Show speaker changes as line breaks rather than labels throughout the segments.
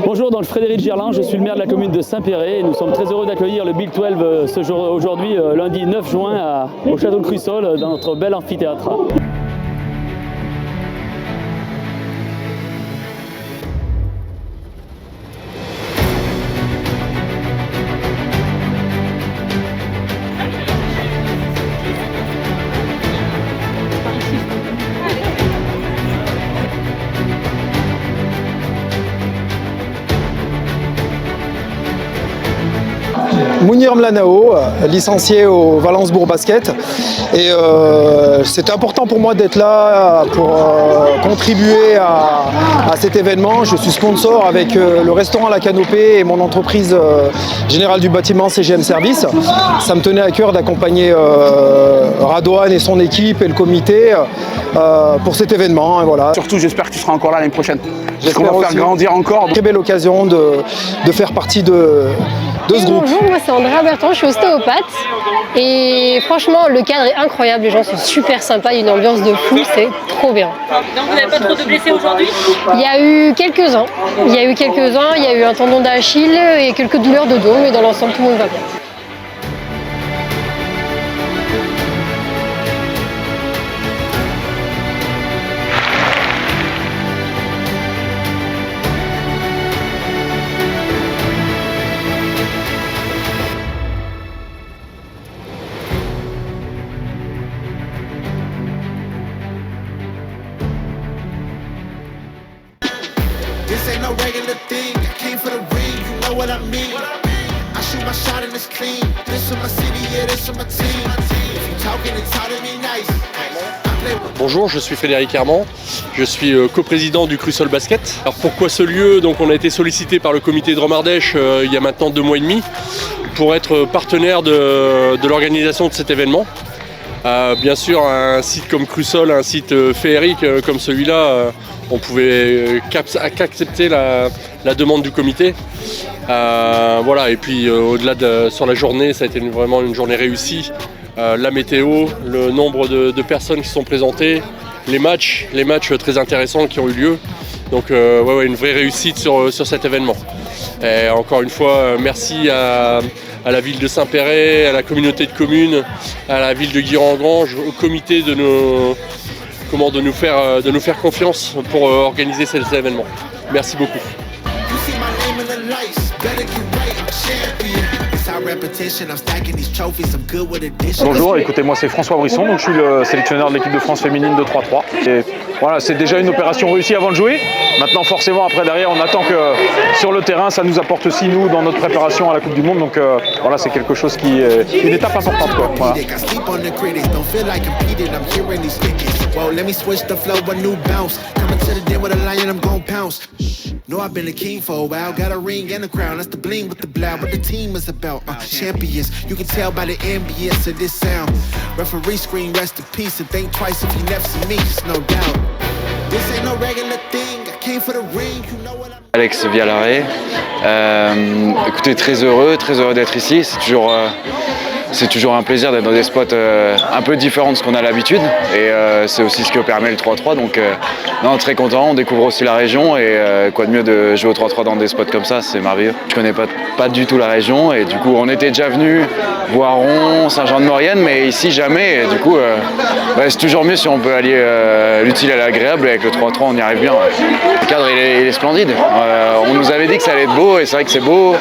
Bonjour, donc Frédéric Gerland, je suis le maire de la commune de Saint-Péray et nous sommes très heureux d'accueillir le Big 12 aujourd'hui, lundi 9 juin, au Château de Crussol, dans notre bel amphithéâtre.
Mounir Mlanao, licencié au Valence-Bourg Basket. Et c'était important pour moi d'être là pour contribuer à cet événement. Je suis sponsor avec le restaurant La Canopée et mon entreprise Générale du Bâtiment CGM Service. Ça me tenait à cœur d'accompagner Radouane et son équipe et le comité pour cet événement. Et voilà.
Surtout, j'espère que tu seras encore là l'année prochaine.
J'espère
qu'on va faire grandir encore.
Très belle occasion de faire partie de ce groupe.
Bonjour, moi c'est Andrea Bertrand, je suis ostéopathe et franchement le cadre est incroyable, les gens sont super sympas, il y a une ambiance de fou, c'est trop bien.
Donc vous n'avez pas trop de blessés aujourd'hui?
Il y a eu quelques-uns, il y a eu un tendon d'Achille et quelques douleurs de dos, mais dans l'ensemble tout le monde va bien.
This ain't no regular thing. I came for the ring, you know what I mean. I shoot my shot and it's clean. This for my city, yeah, this for my team. If you talking and talking me nice.
Bonjour, je suis Frédéric Herman, je suis coprésident du Crussol Basket. Alors pourquoi ce lieu? Donc on a été sollicité par le comité de Dromardèche il y a maintenant 2 mois et demi pour être partenaire de l'organisation de cet événement. Bien sûr, un site comme Crussol, un site féerique comme celui-là, on pouvait qu'accepter la demande du comité. Voilà, et puis au-delà sur la journée, ça a été vraiment une journée réussie. La météo, le nombre de personnes qui sont présentées, les matchs très intéressants qui ont eu lieu. Donc ouais, une vraie réussite sur cet événement. Et encore une fois, merci à la ville de Saint-Péray, à la communauté de communes, à la ville de Guiron-en-Grange, au comité de nous faire confiance pour organiser cet événement. Merci beaucoup.
Bonjour, écoutez, moi c'est François Brisson, donc je suis le sélectionneur de l'équipe de France féminine de 3-3. Et voilà, c'est déjà une opération réussie avant de jouer. Maintenant, forcément, après derrière, on attend que sur le terrain, ça nous apporte aussi nous dans notre préparation à la Coupe du Monde. Donc voilà, c'est quelque chose qui est une étape importante, quoi. Voilà.
No, I've been a king for a while. Got a ring and a crown. That's the bling with the blow. What the team is about. Champions. You can tell by the ambience of this sound. Referee scream rest in peace and think twice if you never see me. Just no doubt. This ain't no regular thing. I came for the ring. You know what I'm.
Alex Vialaret. Écoutez, très heureux d'être ici. C'est toujours un plaisir d'être dans des spots un peu différents de ce qu'on a l'habitude et c'est aussi ce que permet le 3-3, donc non, très content, on découvre aussi la région et quoi de mieux de jouer au 3-3 dans des spots comme ça, c'est merveilleux. Je connais pas du tout la région et du coup on était déjà venu voir Rouen, Saint-Jean-de-Maurienne, mais ici jamais et du coup c'est toujours mieux si on peut allier l'utile à l'agréable et avec le 3-3 on y arrive bien. Le cadre il est splendide, on nous avait dit que ça allait être beau et c'est vrai que c'est beau,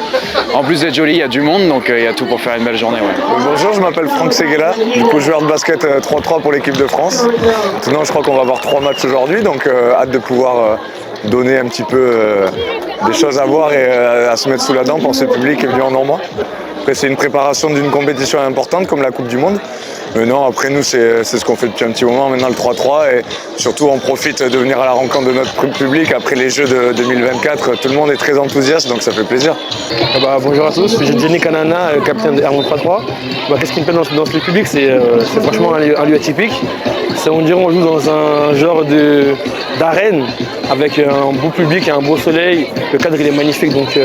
en plus d'être joli il y a du monde donc il y a tout pour faire une belle journée. Ouais.
Bonjour, je m'appelle Franck Seguela, du coup joueur de basket 3-3 pour l'équipe de France. Maintenant je crois qu'on va avoir 3 matchs aujourd'hui, donc hâte de pouvoir donner un petit peu des choses à voir et à se mettre sous la dent pour ce public qui est venu en Normand. Après c'est une préparation d'une compétition importante comme la Coupe du Monde. Mais non, après nous c'est ce qu'on fait depuis un petit moment maintenant, le 3-3, et surtout on profite de venir à la rencontre de notre public après les Jeux de 2024. Tout le monde est très enthousiaste, donc ça fait plaisir.
Bonjour à tous, je suis Jenny Kanana, capitaine de Hermon 3-3. Qu'est-ce qui me plaît dans ce public, c'est franchement un lieu atypique. On dirait on joue dans un genre de d'arène avec un beau public et un beau soleil. Le cadre il est magnifique, donc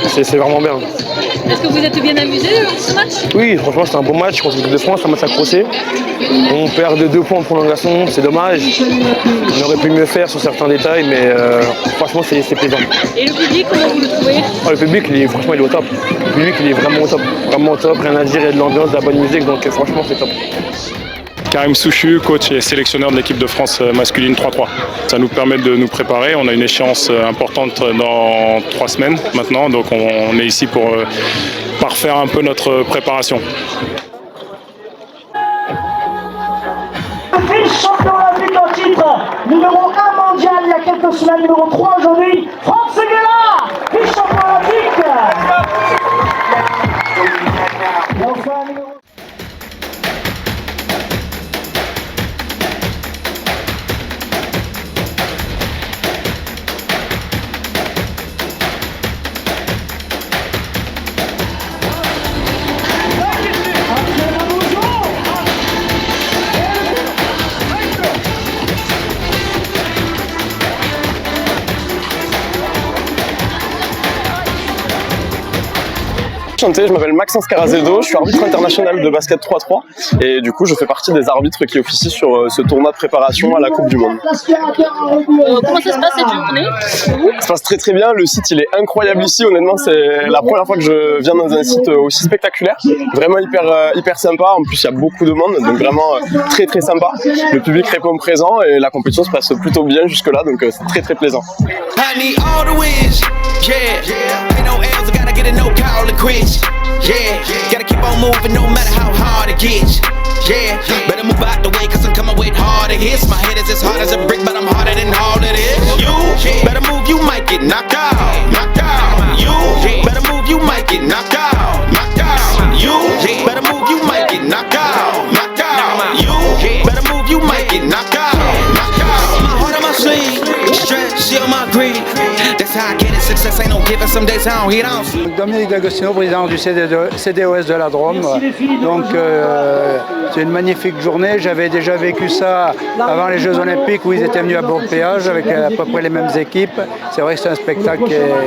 c'est vraiment bien.
Est-ce que vous êtes bien amusé ce match?
Oui, franchement c'était un bon match contre l'équipe de France, un match accroché. On perd de 2 points en prolongation, c'est dommage. On aurait pu mieux faire sur certains détails, mais franchement c'est plaisant.
Et le public, comment vous le trouvez?
Le public, franchement il est au top. Le public il est vraiment au top, rien à dire, il y a de l'ambiance, de la bonne musique, donc franchement c'est top.
Karim Souchu, coach et sélectionneur de l'équipe de France masculine 3-3. Ça nous permet de nous préparer. On a une échéance importante dans 3 semaines maintenant, donc on est ici pour parfaire un peu notre préparation.
Champion olympique en titre, numéro 1 mondial il y a quelques semaines, numéro 3 aujourd'hui, Franck Seguela, vice-champion olympique. Et enfin, numéro...
Je m'appelle Maxence Carazedo, je suis arbitre international de basket 3-3 et du coup je fais partie des arbitres qui officient sur ce tournoi de préparation à la Coupe du Monde.
Comment ça se passe cette journée?
Ça se passe très très bien, le site il est incroyable ici, honnêtement c'est la première fois que je viens dans un site aussi spectaculaire, vraiment hyper sympa, en plus il y a beaucoup de monde, donc vraiment très très sympa. Le public répond présent et la compétition se passe plutôt bien jusque là, donc c'est très très plaisant.
Yeah, gotta keep on moving no matter how hard it gets. Yeah, better move out the way cause I'm coming with harder hits. My head is as hard as a brick but I'm harder than all of this. You better move, you might get knocked out. Knocked out. You better move, you might get knocked out. Knocked out. You better move, you might get knocked out. Knocked out. You better move, you might get knocked out. Knocked out. My heart on my sleeve, stress, shield my greed. That's how I get it, success ain't no given, some days I don't hit on.
Dominique D'Agostino, président du CDOS de la Drôme. Donc c'est une magnifique journée. J'avais déjà vécu ça avant les Jeux Olympiques où ils étaient venus à Bourg-Péage avec à peu près les mêmes équipes. C'est vrai que c'est un spectacle qui est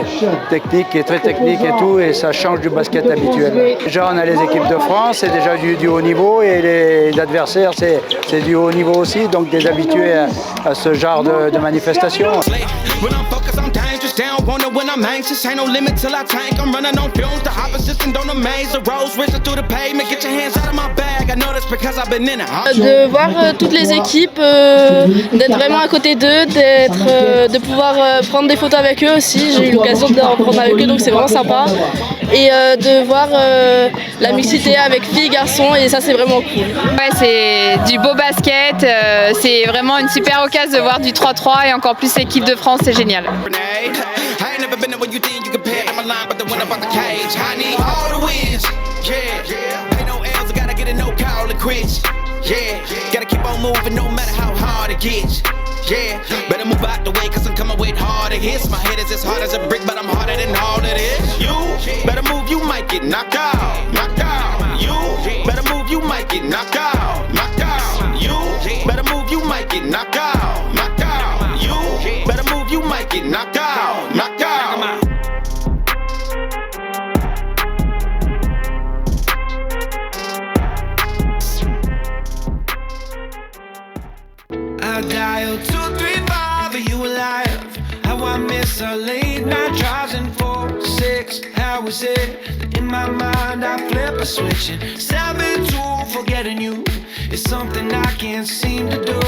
technique, qui est très technique et tout, et ça change du basket habituel. Déjà on a les équipes de France, c'est déjà du haut niveau, et les adversaires c'est du haut niveau aussi, donc des habitués à ce genre de manifestations.
Down, wonder when I'm anxious, ain't no limit till I tank. I'm running on fumes, the opposition don't amaze. The roads racing through the pavement, get your hands out of my bag. I know that's because I've been in it.
De voir toutes les équipes, d'être vraiment à côté d'eux, de pouvoir prendre des photos avec eux aussi. J'ai eu l'occasion d'en prendre avec eux, donc c'est vraiment sympa. Et de voir la mixité avec filles et garçons, et ça c'est vraiment cool.
Ouais, c'est du beau basket, c'est vraiment une super occasion de voir du 3-3 et encore plus l'équipe de France, c'est génial.
I ain't never been there when you think you compare to my line, but the one about the cage. I need all the wins. Yeah, ain't no L's, I gotta get a no call to quits. Yeah, gotta keep on moving no matter how hard it gets. Yeah, better move out the way cause I'm coming with harder hits. My head is as hard as a brick, but I'm harder than all of this. You better move, you might get knocked out. Knocked out. You better move, you might get knocked out. Knocked out. You better move, you might get knocked out. Knocked out. You better move, you might get knocked out. Knocked out.
I dialed 235, are you alive? How I miss our late night drives and 4, 6 hours in my mind I flip a switch and 7-2 forgetting you is something I can't seem to do.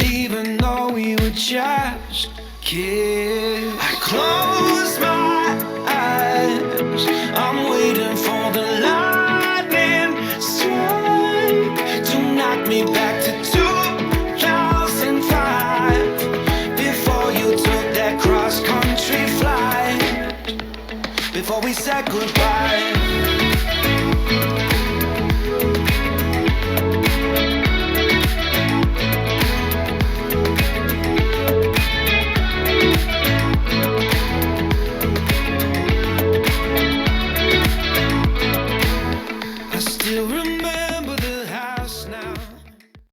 Even though we were just kids, I close my eyes, I'm waiting for the lightning strike to knock me back to 2005 before you took that cross-country flight, before we said goodbye.